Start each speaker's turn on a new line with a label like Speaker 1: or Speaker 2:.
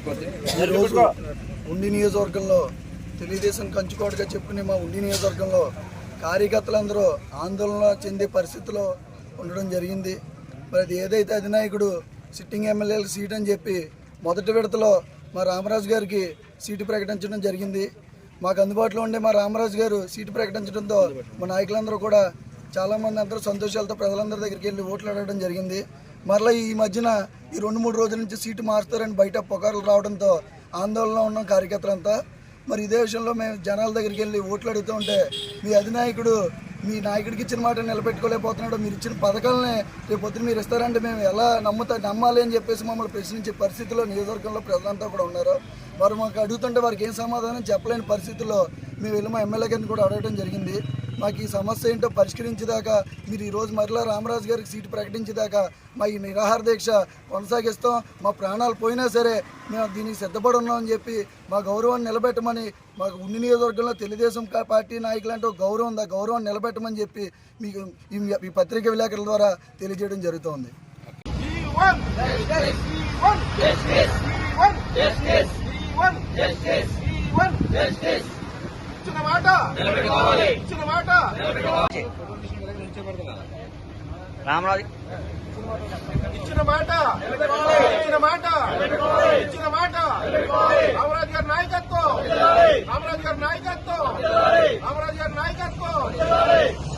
Speaker 1: ఈరోజు ఉండి నియోజకవర్గంలో తెలుగుదేశం కంచుకోటగా చెప్పుకునే మా ఉండి నియోజకవర్గంలో కార్యకర్తలందరూ ఆందోళన చెందే పరిస్థితిలో ఉండడం జరిగింది. మరి అది ఏదైతే అధినాయకుడు సిట్టింగ్ ఎమ్మెల్యేలకు సీట్ అని చెప్పి మొదటి విడతలో మా రామరాజు గారికి సీటు ప్రకటించడం జరిగింది. మాకు అందుబాటులో ఉండే మా రామరాజు గారు సీటు ప్రకటించడంతో మా నాయకులందరూ కూడా చాలామంది అందరూ సంతోషాలతో ప్రజలందరి దగ్గరికి వెళ్ళి ఓట్లు అడగడం జరిగింది. మరలా ఈ మధ్యన ఈ 2-3 రోజుల నుంచి సీటు మారుస్తారని బయట పుకార్లు రావడంతో ఆందోళనలో ఉన్నాం కార్యకర్తలంతా. మరి ఇదే విషయంలో మేము జనాల దగ్గరికి వెళ్ళి ఓట్లు అడుగుతూ ఉంటే మీ అధినాయకుడు మీ నాయకుడికి ఇచ్చిన మాట నిలబెట్టుకోలేకపోతున్నాడు, మీరు ఇచ్చిన పథకాలని రేపు పొద్దున మీరు ఇస్తారంటే మేము ఎలా నమ్మాలి అని చెప్పేసి మమ్మల్ని ప్రశ్నించే పరిస్థితిలో నియోజకవర్గంలో ప్రజలంతా కూడా ఉన్నారు. వారు మాకు అడుగుతుంటే వారికి ఏం సమాధానం చెప్పలేని పరిస్థితుల్లో మేము వెళ్ళి మా ఎమ్మెల్యే గారిని కూడా అడగడం జరిగింది. మాకు ఈ సమస్య ఏంటో పరిష్కరించేదాకా మీరు ఈరోజు మరలా రామరాజు గారికి సీటు ప్రకటించేదాకా మా ఈ నిరాహార దీక్ష కొనసాగిస్తాం. మా ప్రాణాలు పోయినా సరే మేము దీనికి సిద్ధపడి ఉన్నామని చెప్పి మా గౌరవాన్ని నిలబెట్టమని, మాకు ఉండి నియోజకవర్గంలో తెలుగుదేశం పార్టీ నాయకులంటే గౌరవం ఉంది, ఆ గౌరవాన్ని నిలబెట్టమని చెప్పి మీకు ఈ పత్రికా విలేకరుల ద్వారా తెలియజేయడం జరుగుతోంది.
Speaker 2: రామరాజు
Speaker 3: ఇచ్చిన మాట రామరాజు గారి నాయకత్వం, రామరాజు గారి నాయకత్వం.